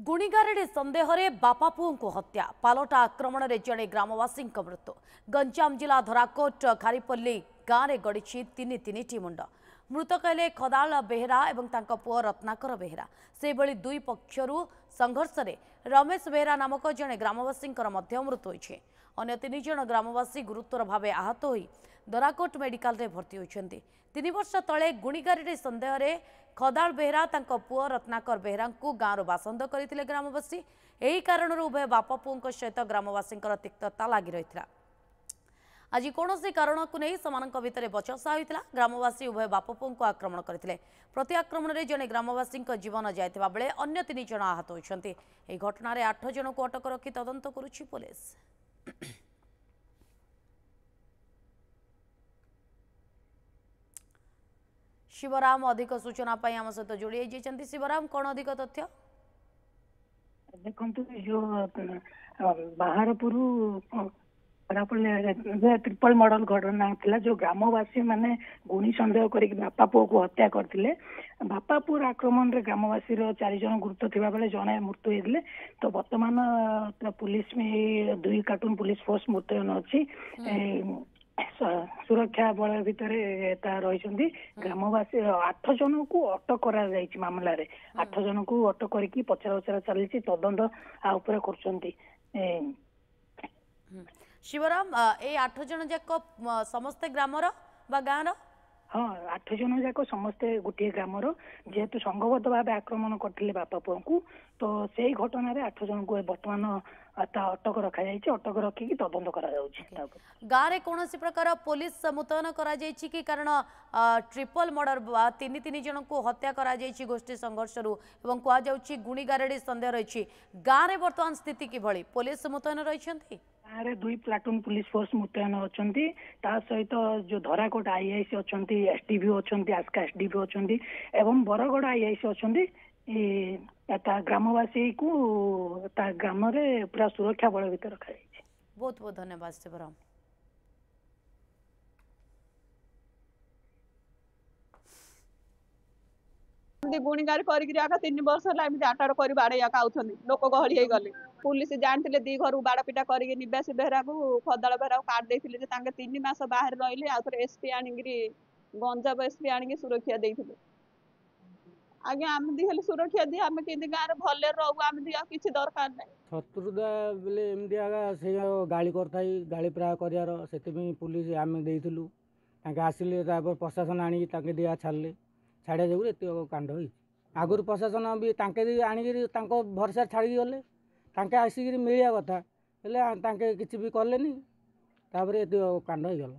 गुणिगारेडी सन्देह बापा पुओं को हत्या पालटा आक्रमण में जड़े ग्रामवासी मृत्यु गंजाम जिला धराकोट खारीपल्ली गाँव में गड़ी तीन मुंड मृतक हेले खदाल बेहेरा और तांको पुओ रत्नाकर बेहेरा से भली दुई पक्षरु संघर्ष में रमेश बेहेरा नामक जड़े ग्रामवासी मृत्यु होती अन्य तीन जन ग्रामवासी गुरुतर भाव आहत हो धराकोट मेडिकल रे भर्ती होती 3 वर्ष तले गुणिगारेडी सन्देह खदाल बेहेरा तांको पुओ रत्नाकर बेहेरा गाँव बासंद करते ग्रामवासी यही कारण उभय बापा पुओं सहित ग्रामवासी तिक्तता लगी रही आज कौन कारण को नहीं समानक भितर बचसा होता ग्रामवासी उभय बापा पुओं को आक्रमण करते प्रति आक्रमण में जड़े ग्रामवासी जीवन जाता बेले अन्य 3 जन आहत होती घटना 8 जन को अटक रखी तदंत करुछि पुलिस। शिवराम अधिक सूचना आम सहित जोड़ी शिवराम कौन अधिक तथ्य देखो जो बाहरपुर ट्रिपल मॉडल घटना था जो ग्रामवासी माने गुणी सन्देह कर बापा पुओ को हत्या करते बापापुर आक्रमण रे ग्रामवासी 4 जन गुरुतर थिबा बेले जने मृत्यु होते तो वर्तमान पुलिस में 2 कार्टून पुलिस फोर्स मुतयन अच्छी सुरक्षा बल भितर रही ग्रामवासी 8 जन को अटक करा मामला रे 8 जन को अटक करके पचरा उचरा चली तदंत कर शिवराम ए 8 जन जाक समस्ते ग्रामर बा गाँव हाँ 8 जन जाक समस्ते गोटे ग्रामर जेहेतु संघबद्ध भाव आक्रमण करते बापा पुओं को तो से घटना 8 जन को बर्तमान अटक रखा अटक रखिकी तदंत करा गाँव में कौन प्रकार पुलिस मुतयन करा कि कारण ट्रिपल मर्डर 3 जन को हत्या करा गोष्ठी संघर्ष कहुच्छी गुणिगारेडी सन्देह रही गाँव में बर्तमान स्थिति किभली पुलिस मुतयन रही गाँव 2 प्लाटून पुलिस फोर्स मुतयन अच्छी सहित जो धराकोट आईआईसी अच्छा एसडीपीओ अच्छा आस्का एसडीपीओ अच्छा बरगड़ आईआईसी अच्छा ग्रामवासी को ग्राम रे पूरा सुरक्षा बल भीतर रखा। बहुत बहुत धन्यवाद शिवराम। गुणिगार कर 3 वर्ष आटाड़ कर बाड़े लोक गहली हो गले पुलिस जानते 2 घर बाड़ पिटा कर निवासी बेहरा को खदाल बेहरा काट देते 3 मास बाहर रही आउ एसपी आनिकी गंजाब एसपी आनिकी सुरक्षा देते आगे आम दी सुरक्षा दी आम के गाँव में भले रहू आम दी किसी दरकार ना शत्रुता बेले एमती आगा से गाड़ी कर गाड़ी प्राय कर पुलिस आम देलु आसिले प्रशासन आनी दिया छाड़े छाड़ा जो ये कांड हो आगुरी प्रशासन भी आनिक भरसा छाड़ी गले आसिक मिलिया कथा किसी भी कले कांड हो गला।